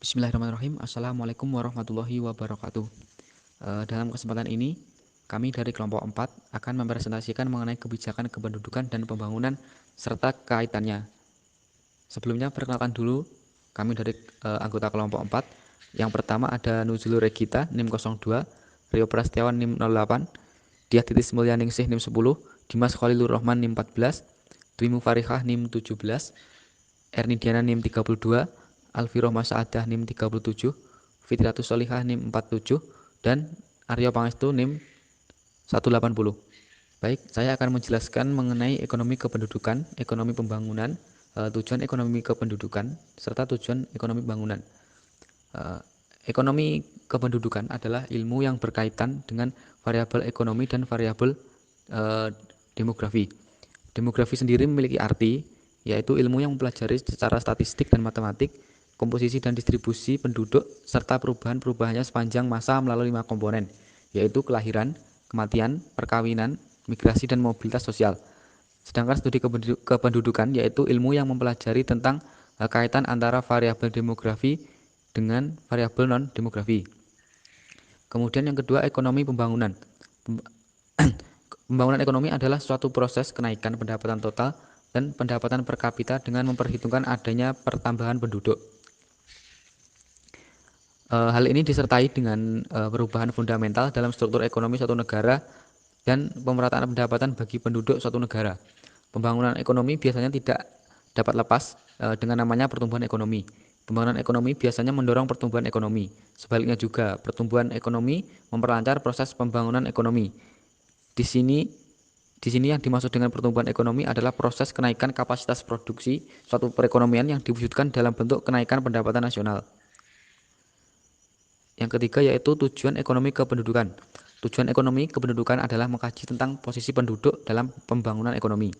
Bismillahirrahmanirrahim. Assalamualaikum warahmatullahi wabarakatuh. Dalam kesempatan ini, kami dari kelompok 4 akan mempresentasikan mengenai kebijakan kependudukan dan pembangunan serta kaitannya. Sebelumnya perkenalkan dulu kami dari anggota kelompok 4. Yang pertama ada Nuzulur Regita NIM 02, Rio Prasetyawan NIM 08, Diah Titis Mulyaningsih NIM 10, Dimas Khalilur Rahman NIM 14, Dwi Mufarihah NIM 17, Erni Diana NIM 32, Alfiroh Masaadah NIM 37, Fitriatus Solihah NIM 47, dan Aryo Pangestu NIM 180. Baik, saya akan menjelaskan mengenai ekonomi kependudukan, ekonomi pembangunan, tujuan ekonomi kependudukan, serta tujuan ekonomi pembangunan. Ekonomi kependudukan adalah ilmu yang berkaitan dengan variabel ekonomi dan variabel demografi. Demografi sendiri memiliki arti, yaitu ilmu yang mempelajari secara statistik dan matematik komposisi dan distribusi penduduk serta perubahan-perubahannya sepanjang masa melalui 5 komponen, yaitu kelahiran, kematian, perkawinan, migrasi, dan mobilitas sosial. Sedangkan studi kependudukan yaitu ilmu yang mempelajari tentang kaitan antara variabel demografi dengan variabel non-demografi. Kemudian yang kedua, ekonomi pembangunan. Pembangunan ekonomi adalah suatu proses kenaikan pendapatan total dan pendapatan per kapita dengan memperhitungkan adanya pertambahan penduduk. Hal ini disertai dengan perubahan fundamental dalam struktur ekonomi suatu negara dan pemerataan pendapatan bagi penduduk suatu negara. Pembangunan ekonomi biasanya tidak dapat lepas dengan namanya pertumbuhan ekonomi. Pembangunan ekonomi biasanya mendorong pertumbuhan ekonomi. Sebaliknya juga, pertumbuhan ekonomi memperlancar proses pembangunan ekonomi. Di sini yang dimaksud dengan pertumbuhan ekonomi adalah proses kenaikan kapasitas produksi suatu perekonomian yang diwujudkan dalam bentuk kenaikan pendapatan nasional. Yang ketiga yaitu tujuan ekonomi kependudukan. Tujuan ekonomi kependudukan adalah mengkaji tentang posisi penduduk dalam pembangunan ekonomi.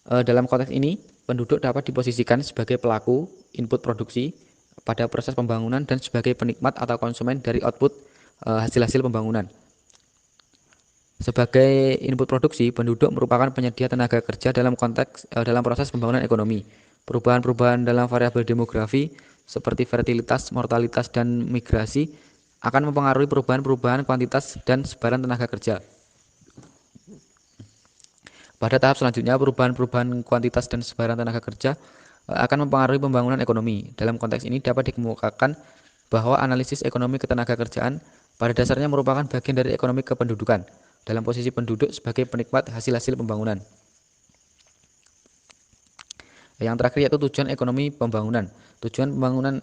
Dalam konteks ini, penduduk dapat diposisikan sebagai pelaku input produksi pada proses pembangunan dan sebagai penikmat atau konsumen dari output hasil-hasil pembangunan. Sebagai input produksi, penduduk merupakan penyedia tenaga kerja dalam proses pembangunan ekonomi. Perubahan-perubahan dalam variabel demografi seperti fertilitas, mortalitas, dan migrasi akan mempengaruhi perubahan-perubahan kuantitas dan sebaran tenaga kerja. Pada tahap selanjutnya, perubahan-perubahan kuantitas dan sebaran tenaga kerja akan mempengaruhi pembangunan ekonomi. Dalam konteks ini dapat dikemukakan bahwa analisis ekonomi ketenagakerjaan pada dasarnya merupakan bagian dari ekonomi kependudukan dalam posisi penduduk sebagai penikmat hasil-hasil pembangunan. Yang terakhir yaitu tujuan ekonomi pembangunan. Tujuan pembangunan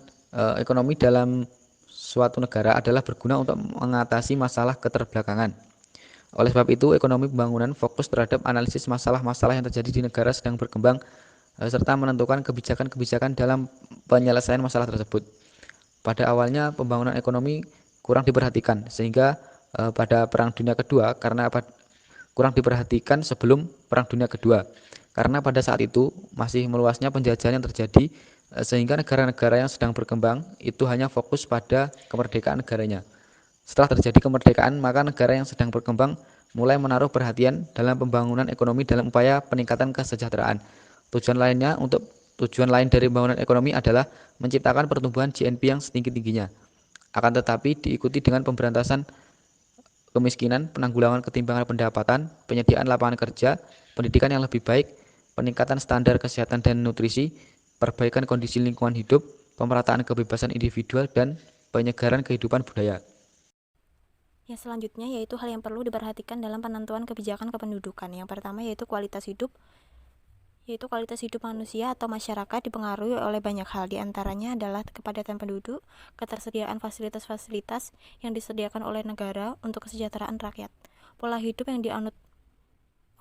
ekonomi dalam suatu negara adalah berguna untuk mengatasi masalah keterbelakangan. Oleh sebab itu, ekonomi pembangunan fokus terhadap analisis masalah-masalah yang terjadi di negara sedang berkembang serta menentukan kebijakan-kebijakan dalam penyelesaian masalah tersebut. Pada awalnya pembangunan ekonomi kurang diperhatikan sehingga pada Perang Dunia Kedua kurang diperhatikan sebelum Perang Dunia Kedua. Karena pada saat itu masih meluasnya penjajahan yang terjadi sehingga negara-negara yang sedang berkembang itu hanya fokus pada kemerdekaan negaranya. Setelah terjadi kemerdekaan, maka negara yang sedang berkembang mulai menaruh perhatian dalam pembangunan ekonomi dalam upaya peningkatan kesejahteraan. Tujuan lain dari pembangunan ekonomi adalah menciptakan pertumbuhan GNP yang setinggi-tingginya. Akan tetapi diikuti dengan pemberantasan kemiskinan, penanggulangan ketimpangan pendapatan, penyediaan lapangan kerja, pendidikan yang lebih baik, peningkatan standar kesehatan dan nutrisi, perbaikan kondisi lingkungan hidup, pemerataan kebebasan individual, dan penyegaran kehidupan budaya. Yang selanjutnya yaitu hal yang perlu diperhatikan dalam penentuan kebijakan kependudukan. Yang pertama yaitu kualitas hidup manusia atau masyarakat dipengaruhi oleh banyak hal, diantaranya adalah kepadatan penduduk, ketersediaan fasilitas-fasilitas yang disediakan oleh negara untuk kesejahteraan rakyat, pola hidup yang dianut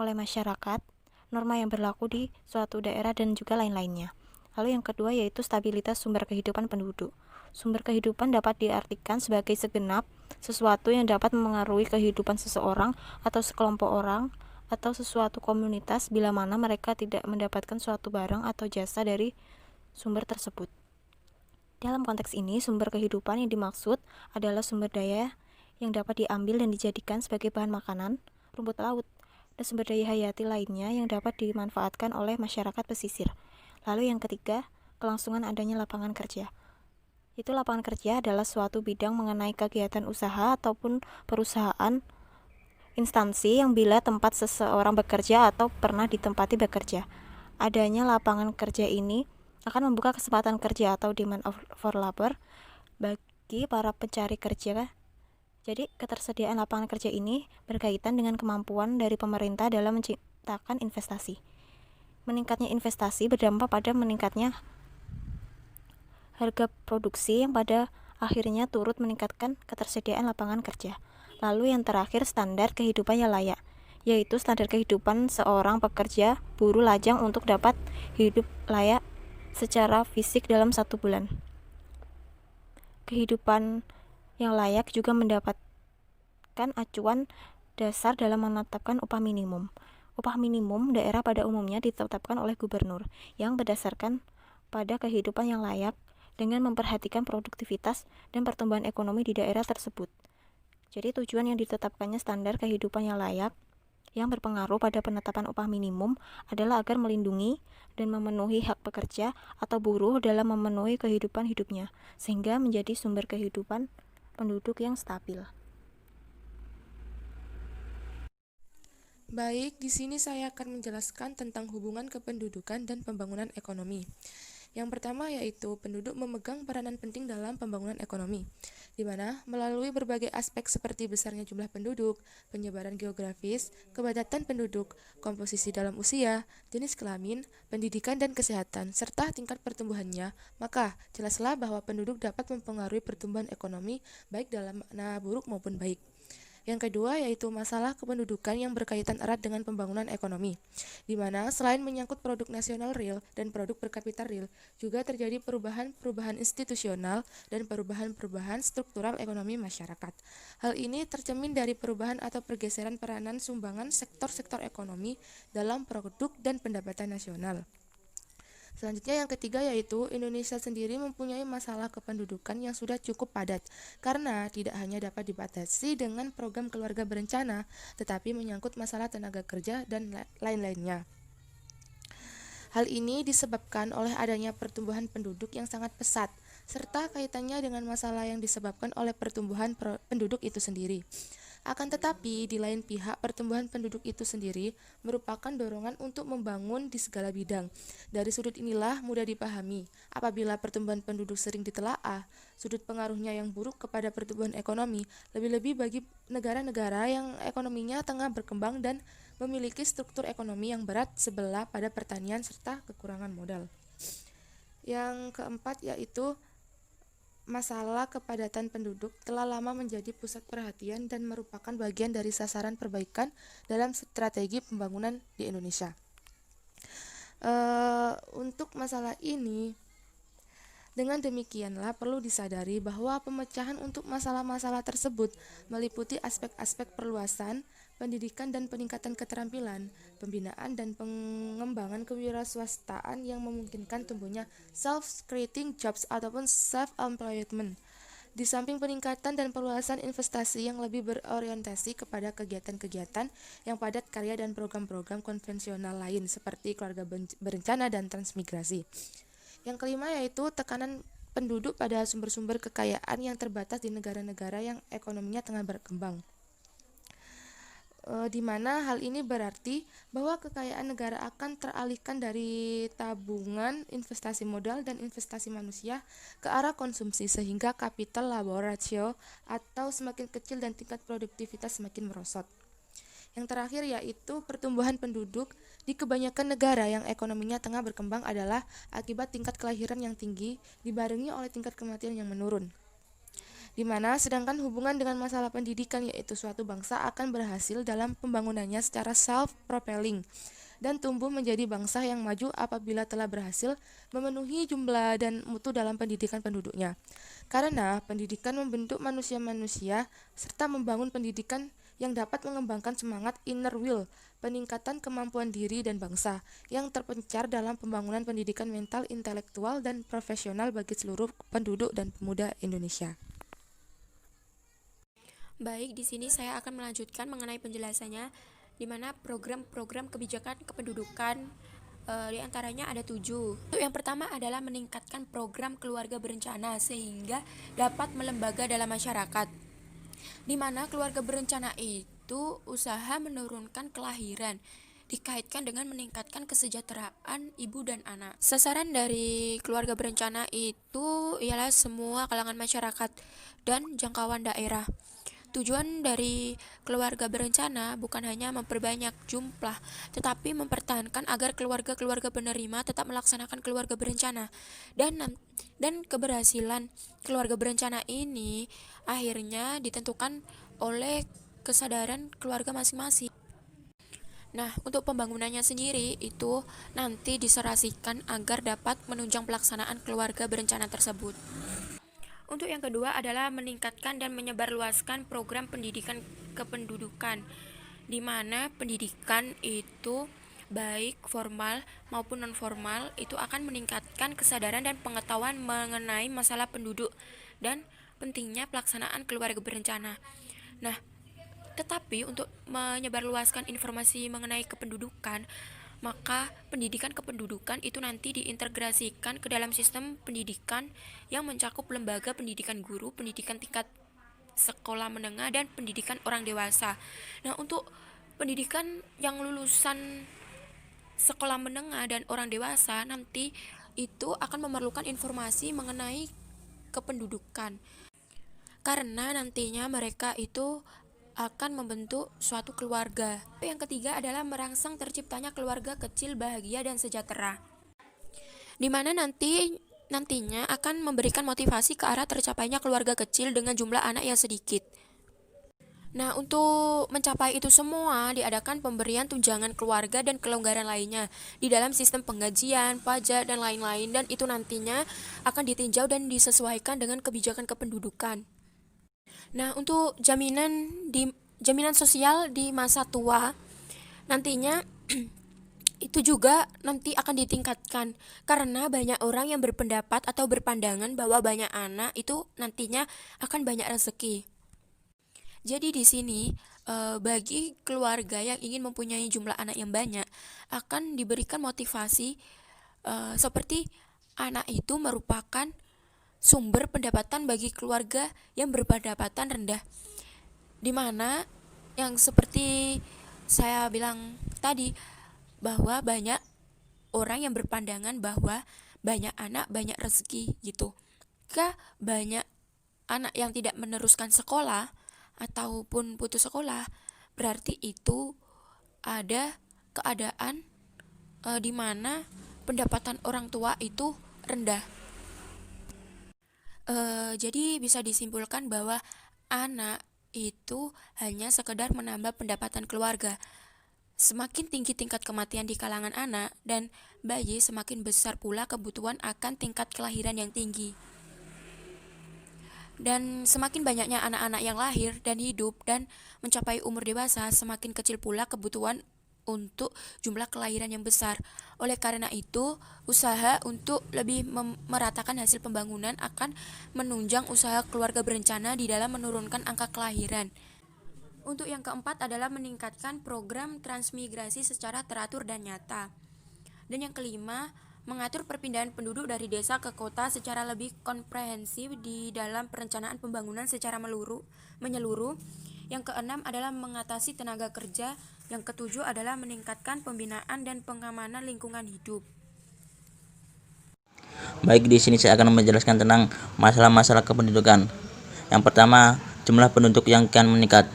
oleh masyarakat, norma yang berlaku di suatu daerah, dan juga lain-lainnya. Lalu yang kedua yaitu stabilitas sumber kehidupan penduduk. Sumber kehidupan dapat diartikan sebagai segenap sesuatu yang dapat memengaruhi kehidupan seseorang atau sekelompok orang atau sesuatu komunitas bila mana mereka tidak mendapatkan suatu barang atau jasa dari sumber tersebut. Dalam konteks ini, sumber kehidupan yang dimaksud adalah sumber daya yang dapat diambil dan dijadikan sebagai bahan makanan, rumput laut, dan sumber daya hayati lainnya yang dapat dimanfaatkan oleh masyarakat pesisir. Lalu yang ketiga, kelangsungan adanya lapangan kerja. Itu lapangan kerja adalah suatu bidang mengenai kegiatan usaha ataupun perusahaan instansi yang bila tempat seseorang bekerja atau pernah ditempati bekerja. Adanya lapangan kerja ini akan membuka kesempatan kerja atau demand for labor bagi para pencari kerja. Jadi, ketersediaan lapangan kerja ini berkaitan dengan kemampuan dari pemerintah dalam menciptakan investasi. Meningkatnya investasi berdampak pada meningkatnya harga produksi yang pada akhirnya turut meningkatkan ketersediaan lapangan kerja. Lalu yang terakhir, standar kehidupan yang layak, yaitu standar kehidupan seorang pekerja buruh lajang untuk dapat hidup layak secara fisik dalam 1 bulan. Kehidupan yang layak juga mendapatkan acuan dasar dalam menetapkan upah minimum. Upah minimum daerah pada umumnya ditetapkan oleh gubernur yang berdasarkan pada kehidupan yang layak dengan memperhatikan produktivitas dan pertumbuhan ekonomi di daerah tersebut. Jadi tujuan yang ditetapkannya standar kehidupan yang layak yang berpengaruh pada penetapan upah minimum adalah agar melindungi dan memenuhi hak pekerja atau buruh dalam memenuhi kehidupan hidupnya, sehingga menjadi sumber kehidupan penduduk yang stabil. Baik, di sini saya akan menjelaskan tentang hubungan kependudukan dan pembangunan ekonomi. Yang pertama yaitu penduduk memegang peranan penting dalam pembangunan ekonomi, di mana melalui berbagai aspek seperti besarnya jumlah penduduk, penyebaran geografis, kepadatan penduduk, komposisi dalam usia, jenis kelamin, pendidikan dan kesehatan, serta tingkat pertumbuhannya, maka jelaslah bahwa penduduk dapat mempengaruhi pertumbuhan ekonomi baik dalam makna buruk maupun baik. Yang kedua yaitu masalah kependudukan yang berkaitan erat dengan pembangunan ekonomi, di mana selain menyangkut produk nasional real dan produk per kapita real, juga terjadi perubahan-perubahan institusional dan perubahan-perubahan struktural ekonomi masyarakat. Hal ini tercermin dari perubahan atau pergeseran peranan sumbangan sektor-sektor ekonomi dalam produk dan pendapatan nasional. Selanjutnya yang ketiga yaitu Indonesia sendiri mempunyai masalah kependudukan yang sudah cukup padat karena tidak hanya dapat dibatasi dengan program keluarga berencana, tetapi menyangkut masalah tenaga kerja dan lain-lainnya. Hal ini disebabkan oleh adanya pertumbuhan penduduk yang sangat pesat, serta kaitannya dengan masalah yang disebabkan oleh pertumbuhan penduduk itu sendiri. Akan tetapi, di lain pihak, pertumbuhan penduduk itu sendiri merupakan dorongan untuk membangun di segala bidang. Dari sudut inilah mudah dipahami, apabila pertumbuhan penduduk sering ditelaah, sudut pengaruhnya yang buruk kepada pertumbuhan ekonomi, lebih-lebih bagi negara-negara yang ekonominya tengah berkembang dan memiliki struktur ekonomi yang berat sebelah pada pertanian serta kekurangan modal. Yang keempat yaitu masalah kepadatan penduduk telah lama menjadi pusat perhatian dan merupakan bagian dari sasaran perbaikan dalam strategi pembangunan di Indonesia. Untuk masalah ini, dengan demikianlah perlu disadari bahwa pemecahan untuk masalah-masalah tersebut meliputi aspek-aspek perluasan, pendidikan dan peningkatan keterampilan, pembinaan dan pengembangan kewirausahaan yang memungkinkan tumbuhnya self-creating jobs ataupun self-employment. Di samping peningkatan dan perluasan investasi yang lebih berorientasi kepada kegiatan-kegiatan yang padat karya dan program-program konvensional lain seperti keluarga berencana dan transmigrasi. Yang kelima yaitu tekanan penduduk pada sumber-sumber kekayaan yang terbatas di negara-negara yang ekonominya tengah berkembang. Di mana hal ini berarti bahwa kekayaan negara akan teralihkan dari tabungan, investasi modal, dan investasi manusia ke arah konsumsi sehingga capital labor ratio atau semakin kecil dan tingkat produktivitas semakin merosot. Yang terakhir yaitu pertumbuhan penduduk di kebanyakan negara yang ekonominya tengah berkembang adalah akibat tingkat kelahiran yang tinggi dibarengi oleh tingkat kematian yang menurun. Di mana sedangkan hubungan dengan masalah pendidikan yaitu suatu bangsa akan berhasil dalam pembangunannya secara self-propelling dan tumbuh menjadi bangsa yang maju apabila telah berhasil memenuhi jumlah dan mutu dalam pendidikan penduduknya. Karena pendidikan membentuk manusia-manusia serta membangun pendidikan yang dapat mengembangkan semangat inner will, peningkatan kemampuan diri dan bangsa yang terpencar dalam pembangunan pendidikan mental, intelektual, dan profesional bagi seluruh penduduk dan pemuda Indonesia. Baik, di sini saya akan melanjutkan mengenai penjelasannya, di mana program-program kebijakan kependudukan Di antaranya ada 7. Untuk yang pertama adalah meningkatkan program keluarga berencana sehingga dapat melembaga dalam masyarakat, di mana keluarga berencana itu usaha menurunkan kelahiran dikaitkan dengan meningkatkan kesejahteraan ibu dan anak. Sasaran dari keluarga berencana itu ialah semua kalangan masyarakat dan jangkauan daerah. Tujuan dari keluarga berencana bukan hanya memperbanyak jumlah, tetapi mempertahankan agar keluarga-keluarga penerima tetap melaksanakan keluarga berencana. Dan keberhasilan keluarga berencana ini akhirnya ditentukan oleh kesadaran keluarga masing-masing. Nah, untuk pembangunannya sendiri itu nanti diserasikan agar dapat menunjang pelaksanaan keluarga berencana tersebut. Untuk yang kedua adalah meningkatkan dan menyebarluaskan program pendidikan kependudukan, di mana pendidikan itu baik formal maupun non-formal itu akan meningkatkan kesadaran dan pengetahuan mengenai masalah penduduk dan pentingnya pelaksanaan keluarga berencana. Nah, tetapi untuk menyebarluaskan informasi mengenai kependudukan, maka pendidikan kependudukan itu nanti diintegrasikan ke dalam sistem pendidikan yang mencakup lembaga pendidikan guru, pendidikan tingkat sekolah menengah, dan pendidikan orang dewasa. Nah, untuk pendidikan yang lulusan sekolah menengah dan orang dewasa nanti itu akan memerlukan informasi mengenai kependudukan, karena nantinya mereka itu akan membentuk suatu keluarga. Yang ketiga adalah merangsang terciptanya keluarga kecil bahagia dan sejahtera, di mana nantinya akan memberikan motivasi ke arah tercapainya keluarga kecil dengan jumlah anak yang sedikit. Nah, untuk mencapai itu semua diadakan pemberian tunjangan keluarga dan kelonggaran lainnya di dalam sistem penggajian, pajak, dan lain-lain, dan itu nantinya akan ditinjau dan disesuaikan dengan kebijakan kependudukan. Nah, untuk jaminan sosial di masa tua nantinya itu juga nanti akan ditingkatkan, karena banyak orang yang berpendapat atau berpandangan bahwa banyak anak itu nantinya akan banyak rezeki. Jadi di sini bagi keluarga yang ingin mempunyai jumlah anak yang banyak akan diberikan motivasi seperti anak itu merupakan sumber pendapatan bagi keluarga yang berpendapatan rendah, di mana yang seperti saya bilang tadi, bahwa banyak orang yang berpandangan bahwa banyak anak banyak rezeki gitu. Jika banyak anak yang tidak meneruskan sekolah ataupun putus sekolah, berarti itu ada keadaan di mana pendapatan orang tua itu rendah. Jadi bisa disimpulkan bahwa anak itu hanya sekedar menambah pendapatan keluarga. Semakin tinggi tingkat kematian di kalangan anak dan bayi, semakin besar pula kebutuhan akan tingkat kelahiran yang tinggi. Dan semakin banyaknya anak-anak yang lahir dan hidup dan mencapai umur dewasa, semakin kecil pula kebutuhan untuk jumlah kelahiran yang besar. Oleh karena itu, usaha untuk lebih meratakan hasil pembangunan akan menunjang usaha keluarga berencana di dalam menurunkan angka kelahiran. Untuk yang keempat adalah meningkatkan program transmigrasi secara teratur dan nyata. Dan yang kelima, mengatur perpindahan penduduk dari desa ke kota secara lebih komprehensif di dalam perencanaan pembangunan secara menyeluruh. Yang keenam adalah mengatasi tenaga kerja. Yang ketujuh adalah meningkatkan pembinaan dan pengamanan lingkungan hidup. Baik, di sini saya akan menjelaskan tentang masalah-masalah kependudukan. Yang pertama, jumlah penduduk yang kian meningkat.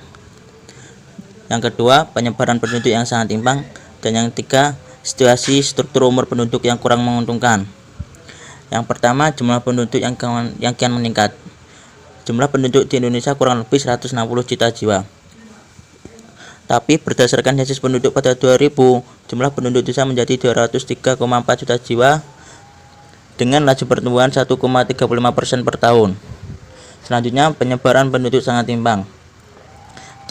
Yang kedua, penyebaran penduduk yang sangat timpang. Dan yang ketiga, situasi struktur umur penduduk yang kurang menguntungkan. Yang pertama, jumlah penduduk yang kian meningkat. Jumlah penduduk di Indonesia kurang lebih 160 juta jiwa. Tapi berdasarkan sensus penduduk pada 2000, jumlah penduduk desa menjadi 203,4 juta jiwa dengan laju pertumbuhan 1,35% per tahun. Selanjutnya, penyebaran penduduk sangat timpang.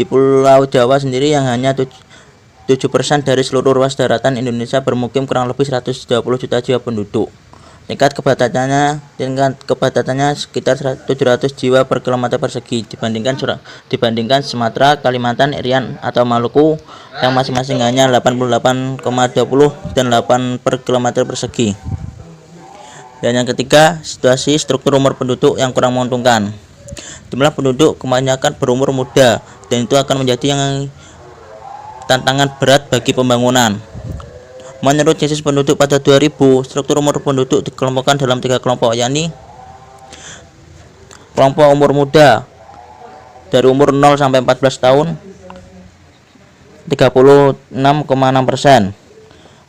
Di Pulau Jawa sendiri yang hanya 7% dari seluruh luas daratan Indonesia bermukim kurang lebih 120 juta jiwa penduduk. Tingkat kepadatannya sekitar 700 jiwa per kilometer persegi dibandingkan Sumatera, Kalimantan, Irian atau Maluku yang masing-masing hanya 88,20 dan 8 per kilometer persegi. Dan yang ketiga, situasi struktur umur penduduk yang kurang menguntungkan. Jumlah penduduk kebanyakan berumur muda dan itu akan menjadi tantangan berat bagi pembangunan. Menurut sensus penduduk pada 2000, struktur umur penduduk dikelompokkan dalam 3 kelompok, yakni kelompok umur muda dari umur 0 sampai 14 tahun 36,6%.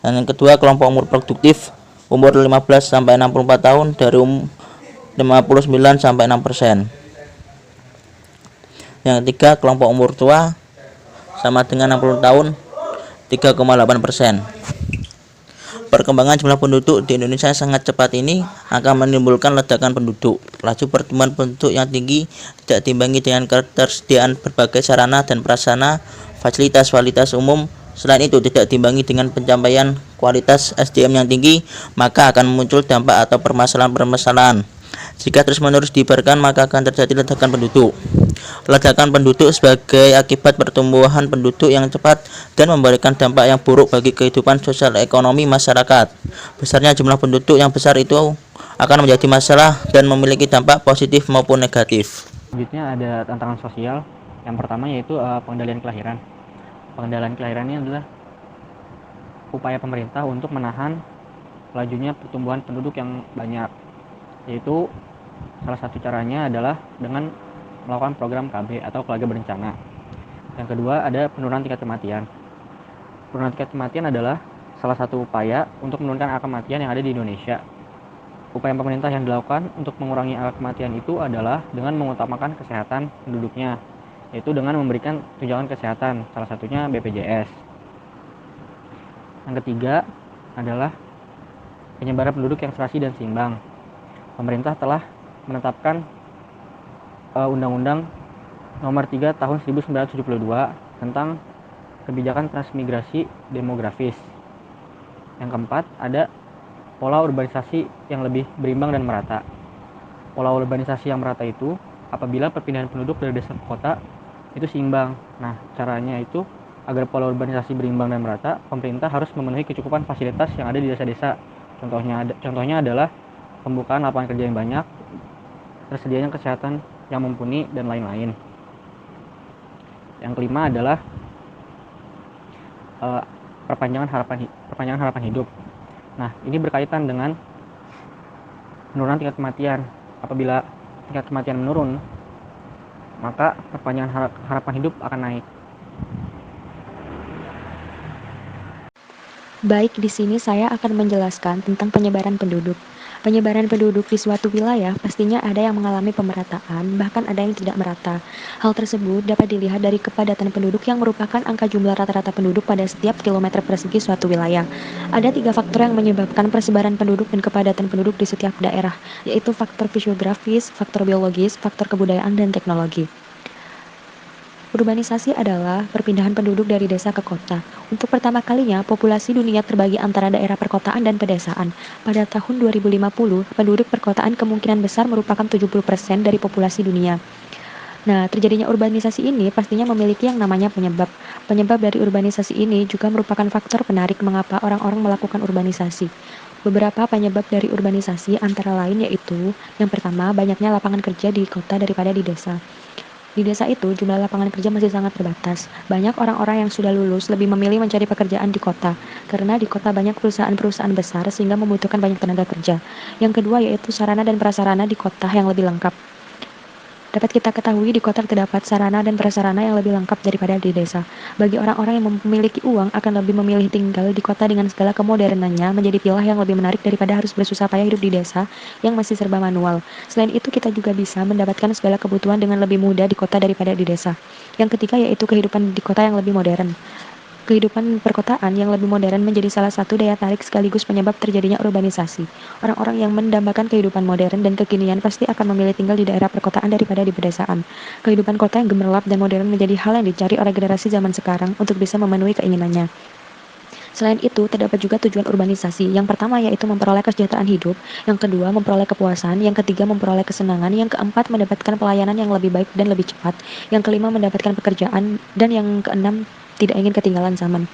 Dan yang kedua, kelompok umur produktif umur 15 sampai 64 tahun dari 59 sampai 6%. Yang ketiga, kelompok umur tua sama dengan 60 tahun 3,8%. Perkembangan jumlah penduduk di Indonesia yang sangat cepat ini akan menimbulkan ledakan penduduk. Laju pertumbuhan penduduk yang tinggi tidak diimbangi dengan ketersediaan berbagai sarana dan prasarana fasilitas umum. Selain itu, tidak diimbangi dengan pencapaian kualitas SDM yang tinggi, maka akan muncul dampak atau permasalahan-permasalahan. Jika terus-menerus dibiarkan, maka akan terjadi ledakan penduduk. Ledakan penduduk sebagai akibat pertumbuhan penduduk yang cepat dan memberikan dampak yang buruk bagi kehidupan sosial ekonomi masyarakat. Besarnya jumlah penduduk yang besar itu akan menjadi masalah dan memiliki dampak positif maupun negatif. Selanjutnya ada tantangan sosial. Yang pertama yaitu pengendalian kelahiran. Pengendalian kelahiran ini adalah upaya pemerintah untuk menahan lajunya pertumbuhan penduduk yang banyak. Yaitu salah satu caranya adalah dengan melakukan program KB atau keluarga berencana. Yang kedua ada penurunan tingkat kematian. Penurunan tingkat kematian adalah salah satu upaya untuk menurunkan angka kematian yang ada di Indonesia. Upaya pemerintah yang dilakukan untuk mengurangi angka kematian itu adalah dengan mengutamakan kesehatan penduduknya, yaitu dengan memberikan tunjangan kesehatan, salah satunya BPJS. Yang ketiga adalah penyebaran penduduk yang serasi dan seimbang. Pemerintah telah menetapkan Undang-Undang Nomor 3 Tahun 1972 tentang kebijakan transmigrasi demografis. Yang keempat, ada pola urbanisasi yang lebih berimbang dan merata. Pola urbanisasi yang merata itu apabila perpindahan penduduk dari desa ke kota itu seimbang. Nah, caranya itu agar pola urbanisasi berimbang dan merata, pemerintah harus memenuhi kecukupan fasilitas yang ada di desa-desa. Contohnya adalah pembukaan lapangan kerja yang banyak, tersedianya kesehatan yang mumpuni, dan lain-lain. Yang kelima adalah perpanjangan harapan hidup. Nah, ini berkaitan dengan penurunan tingkat kematian. Apabila tingkat kematian menurun, maka perpanjangan harapan hidup akan naik. Baik, di sini saya akan menjelaskan tentang penyebaran penduduk. Penyebaran penduduk di suatu wilayah pastinya ada yang mengalami pemerataan, bahkan ada yang tidak merata. Hal tersebut dapat dilihat dari kepadatan penduduk yang merupakan angka jumlah rata-rata penduduk pada setiap kilometer persegi suatu wilayah. Ada 3 faktor yang menyebabkan persebaran penduduk dan kepadatan penduduk di setiap daerah, yaitu faktor fisiografis, faktor biologis, faktor kebudayaan, dan teknologi. Urbanisasi adalah perpindahan penduduk dari desa ke kota. Untuk pertama kalinya, populasi dunia terbagi antara daerah perkotaan dan pedesaan. Pada tahun 2050, penduduk perkotaan kemungkinan besar merupakan 70% dari populasi dunia. Nah, terjadinya urbanisasi ini pastinya memiliki yang namanya penyebab. Penyebab dari urbanisasi ini juga merupakan faktor penarik mengapa orang-orang melakukan urbanisasi. Beberapa penyebab dari urbanisasi antara lain yaitu, yang pertama, banyaknya lapangan kerja di kota daripada di desa. Di desa itu, jumlah lapangan kerja masih sangat terbatas. Banyak orang-orang yang sudah lulus lebih memilih mencari pekerjaan di kota, karena di kota banyak perusahaan-perusahaan besar sehingga membutuhkan banyak tenaga kerja. Yang kedua yaitu sarana dan prasarana di kota yang lebih lengkap. Dapat kita ketahui di kota terdapat sarana dan prasarana yang lebih lengkap daripada di desa. Bagi orang-orang yang memiliki uang akan lebih memilih tinggal di kota dengan segala kemodernannya menjadi pilihan yang lebih menarik daripada harus bersusah payah hidup di desa yang masih serba manual. Selain itu kita juga bisa mendapatkan segala kebutuhan dengan lebih mudah di kota daripada di desa. Yang ketiga yaitu kehidupan di kota yang lebih modern. Kehidupan perkotaan yang lebih modern menjadi salah satu daya tarik sekaligus penyebab terjadinya urbanisasi. Orang-orang yang mendambakan kehidupan modern dan kekinian pasti akan memilih tinggal di daerah perkotaan daripada di pedesaan. Kehidupan kota yang gemerlap dan modern menjadi hal yang dicari oleh generasi zaman sekarang untuk bisa memenuhi keinginannya. Selain itu, terdapat juga tujuan urbanisasi. Yang pertama yaitu memperoleh kesejahteraan hidup, yang kedua memperoleh kepuasan, yang ketiga memperoleh kesenangan, yang keempat mendapatkan pelayanan yang lebih baik dan lebih cepat, yang kelima mendapatkan pekerjaan, dan yang keenam tidak ingin ketinggalan zaman.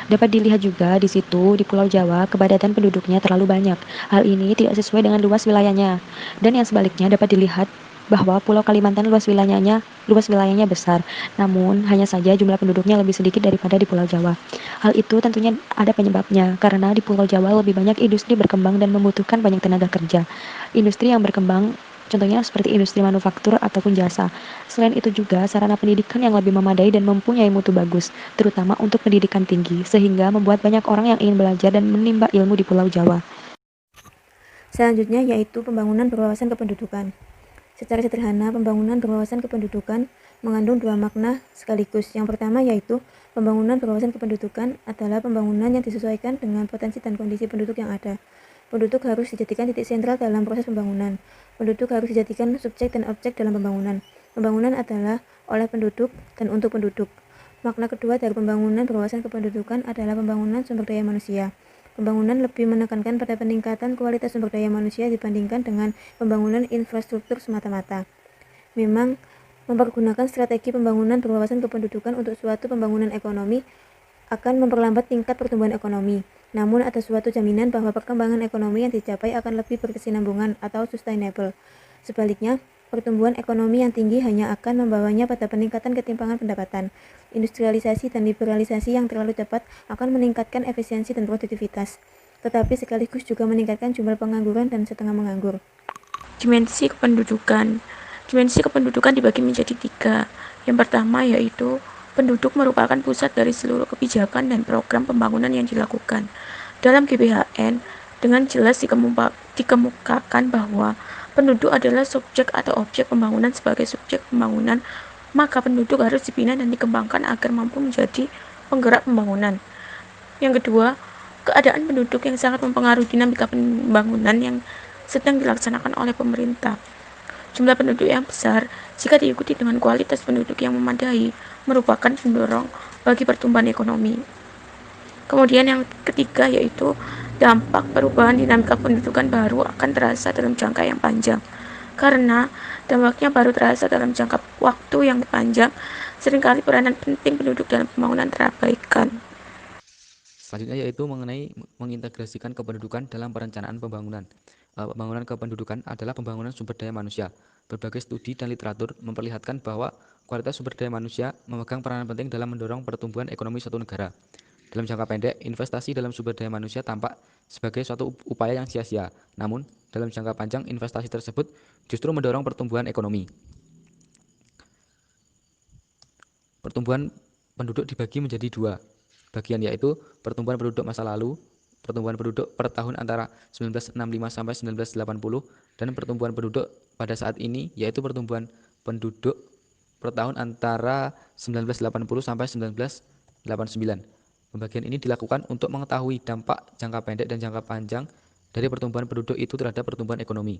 Dapat dilihat juga di situ, di Pulau Jawa, kepadatan penduduknya terlalu banyak. Hal ini tidak sesuai dengan luas wilayahnya. Dan yang sebaliknya dapat dilihat bahwa Pulau Kalimantan luas wilayahnya besar, namun hanya saja jumlah penduduknya lebih sedikit daripada di Pulau Jawa. Hal itu tentunya ada penyebabnya, karena di Pulau Jawa lebih banyak industri berkembang dan membutuhkan banyak tenaga kerja. Industri yang berkembang contohnya seperti industri manufaktur ataupun jasa. Selain itu juga sarana pendidikan yang lebih memadai dan mempunyai mutu bagus, terutama untuk pendidikan tinggi, sehingga membuat banyak orang yang ingin belajar dan menimba ilmu di Pulau Jawa. Selanjutnya yaitu pembangunan berwawasan kependudukan. Secara sederhana, pembangunan berwawasan kependudukan mengandung dua makna sekaligus. Yang pertama yaitu pembangunan berwawasan kependudukan adalah pembangunan yang disesuaikan dengan potensi dan kondisi penduduk yang ada. Penduduk harus dijadikan titik sentral dalam proses pembangunan. Penduduk harus dijadikan subjek dan objek dalam pembangunan. Pembangunan adalah oleh penduduk dan untuk penduduk. Makna kedua dari pembangunan berwawasan kependudukan adalah pembangunan sumber daya manusia. Pembangunan lebih menekankan pada peningkatan kualitas sumber daya manusia dibandingkan dengan pembangunan infrastruktur semata-mata. Memang, mempergunakan strategi pembangunan berwawasan kependudukan untuk suatu pembangunan ekonomi akan memperlambat tingkat pertumbuhan ekonomi. Namun, ada suatu jaminan bahwa perkembangan ekonomi yang dicapai akan lebih berkesinambungan atau sustainable. Sebaliknya, pertumbuhan ekonomi yang tinggi hanya akan membawanya pada peningkatan ketimpangan pendapatan. Industrialisasi dan liberalisasi yang terlalu cepat akan meningkatkan efisiensi dan produktivitas, tetapi sekaligus juga meningkatkan jumlah pengangguran dan setengah menganggur. Dimensi kependudukan. Dimensi kependudukan dibagi menjadi 3. Yang pertama yaitu penduduk merupakan pusat dari seluruh kebijakan dan program pembangunan yang dilakukan. Dalam GBHN, dengan jelas dikemukakan bahwa penduduk adalah subjek atau objek pembangunan. Sebagai subjek pembangunan, maka penduduk harus dibina dan dikembangkan agar mampu menjadi penggerak pembangunan. Yang kedua, keadaan penduduk yang sangat mempengaruhi dinamika pembangunan yang sedang dilaksanakan oleh pemerintah. Jumlah penduduk yang besar, jika diikuti dengan kualitas penduduk yang memadai, merupakan pendorong bagi pertumbuhan ekonomi. Kemudian yang ketiga yaitu dampak perubahan dinamika pendudukan baru akan terasa dalam jangka yang panjang. Karena dampaknya baru terasa dalam jangka waktu yang panjang, seringkali peranan penting penduduk dalam pembangunan terabaikan. Selanjutnya yaitu mengenai mengintegrasikan kependudukan dalam perencanaan pembangunan. Pembangunan kependudukan adalah pembangunan sumber daya manusia. Berbagai studi dan literatur memperlihatkan bahwa kualitas sumber daya manusia memegang peranan penting dalam mendorong pertumbuhan ekonomi suatu negara. Dalam jangka pendek, investasi dalam sumber daya manusia tampak sebagai suatu upaya yang sia-sia. Namun, dalam jangka panjang, investasi tersebut justru mendorong pertumbuhan ekonomi. Pertumbuhan penduduk dibagi menjadi 2 bagian, yaitu pertumbuhan penduduk masa lalu, pertumbuhan penduduk per tahun antara 1965 sampai 1980, dan pertumbuhan penduduk pada saat ini, yaitu pertumbuhan penduduk per tahun antara 1980 sampai 1989. Pembagian ini dilakukan untuk mengetahui dampak jangka pendek dan jangka panjang dari pertumbuhan penduduk itu terhadap pertumbuhan ekonomi.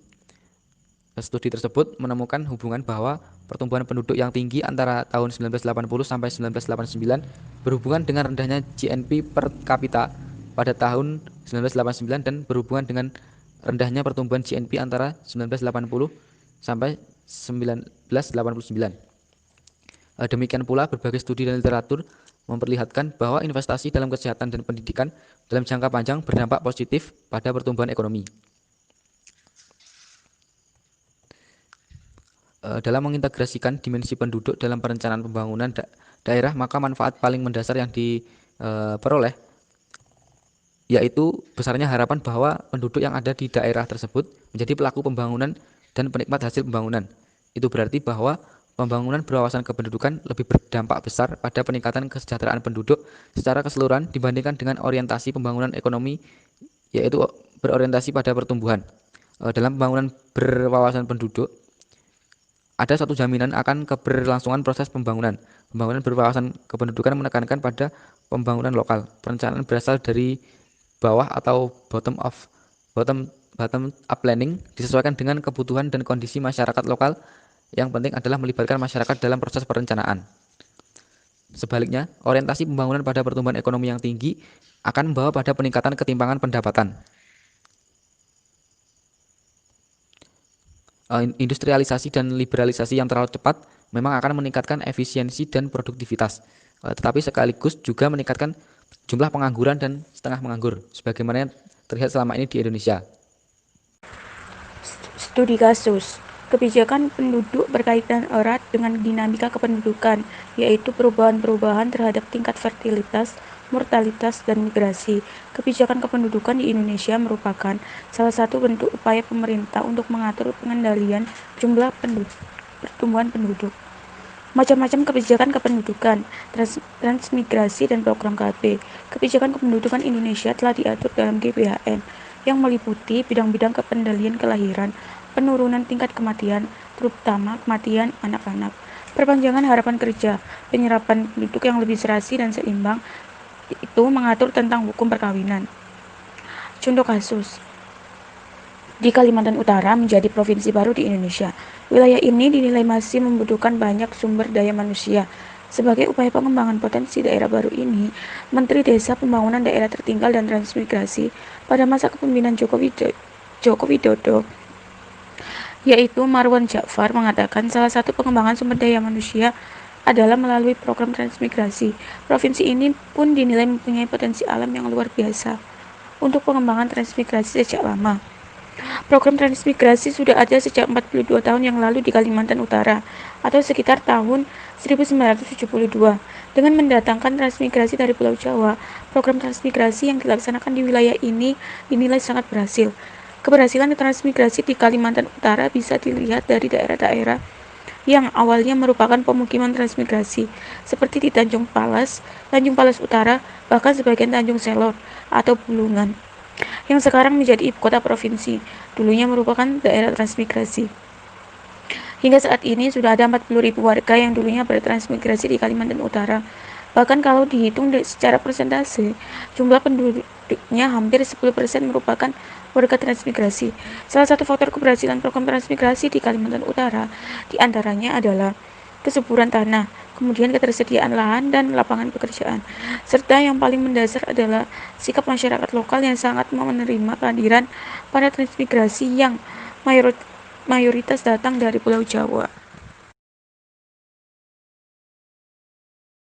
Studi tersebut menemukan hubungan bahwa pertumbuhan penduduk yang tinggi antara tahun 1980 sampai 1989 berhubungan dengan rendahnya GNP per kapita pada tahun 1989 dan berhubungan dengan rendahnya pertumbuhan GNP antara 1980 sampai 1989. Demikian pula berbagai studi dan literatur memperlihatkan bahwa investasi dalam kesehatan dan pendidikan dalam jangka panjang berdampak positif pada pertumbuhan ekonomi. Dalam mengintegrasikan dimensi penduduk dalam perencanaan pembangunan daerah, maka manfaat paling mendasar yang diperoleh yaitu besarnya harapan bahwa penduduk yang ada di daerah tersebut menjadi pelaku pembangunan dan penikmat hasil pembangunan. Itu berarti bahwa pembangunan berwawasan kependudukan lebih berdampak besar pada peningkatan kesejahteraan penduduk secara keseluruhan dibandingkan dengan orientasi pembangunan ekonomi, yaitu berorientasi pada pertumbuhan. Dalam pembangunan berwawasan penduduk, ada suatu jaminan akan keberlangsungan proses pembangunan. Pembangunan berwawasan kependudukan menekankan pada pembangunan lokal. Perencanaan berasal dari bawah atau bottom up planning disesuaikan dengan kebutuhan dan kondisi masyarakat lokal. Yang penting adalah melibatkan masyarakat dalam proses perencanaan. Sebaliknya, orientasi pembangunan pada pertumbuhan ekonomi yang tinggi akan membawa pada peningkatan ketimpangan pendapatan. Industrialisasi dan liberalisasi yang terlalu cepat memang akan meningkatkan efisiensi dan produktivitas, tetapi sekaligus juga meningkatkan jumlah pengangguran dan setengah menganggur, sebagaimana yang terlihat selama ini di Indonesia. Studi kasus. Kebijakan penduduk berkaitan erat dengan dinamika kependudukan, yaitu perubahan-perubahan terhadap tingkat fertilitas, mortalitas, dan migrasi. Kebijakan kependudukan di Indonesia merupakan salah satu bentuk upaya pemerintah untuk mengatur pengendalian jumlah pertumbuhan penduduk. Macam-macam kebijakan kependudukan, transmigrasi, dan program KB. Kebijakan kependudukan Indonesia telah diatur dalam GBHN yang meliputi bidang-bidang kependalian kelahiran, penurunan tingkat kematian, terutama kematian anak-anak, perpanjangan harapan kerja, penyerapan penduduk yang lebih serasi dan seimbang, itu mengatur tentang hukum perkawinan. Contoh kasus. Di Kalimantan Utara menjadi provinsi baru di Indonesia. Wilayah ini dinilai masih membutuhkan banyak sumber daya manusia. Sebagai upaya pengembangan potensi daerah baru ini, Menteri Desa Pembangunan Daerah Tertinggal dan Transmigrasi pada masa kepemimpinan Joko Widodo, yaitu Marwan Jafar, mengatakan salah satu pengembangan sumber daya manusia adalah melalui program transmigrasi. Provinsi ini pun dinilai mempunyai potensi alam yang luar biasa untuk pengembangan transmigrasi sejak lama. Program transmigrasi sudah ada sejak 42 tahun yang lalu di Kalimantan Utara, atau sekitar tahun 1972. Dengan mendatangkan transmigrasi dari Pulau Jawa, program transmigrasi yang dilaksanakan di wilayah ini dinilai sangat berhasil. Keberhasilan transmigrasi di Kalimantan Utara bisa dilihat dari daerah-daerah yang awalnya merupakan pemukiman transmigrasi, seperti di Tanjung Palas Utara, bahkan sebagian Tanjung Selor atau Bulungan, yang sekarang menjadi ibu kota provinsi, dulunya merupakan daerah transmigrasi. Hingga saat ini sudah ada 40.000 warga yang dulunya bertransmigrasi di Kalimantan Utara. Bahkan kalau dihitung secara persentase, jumlah penduduknya hampir 10% merupakan warga transmigrasi. Salah satu faktor keberhasilan program transmigrasi di Kalimantan Utara diantaranya adalah kesuburan tanah, kemudian ketersediaan lahan dan lapangan pekerjaan, serta yang paling mendasar adalah sikap masyarakat lokal yang sangat menerima kehadiran para transmigrasi yang mayoritas datang dari Pulau Jawa.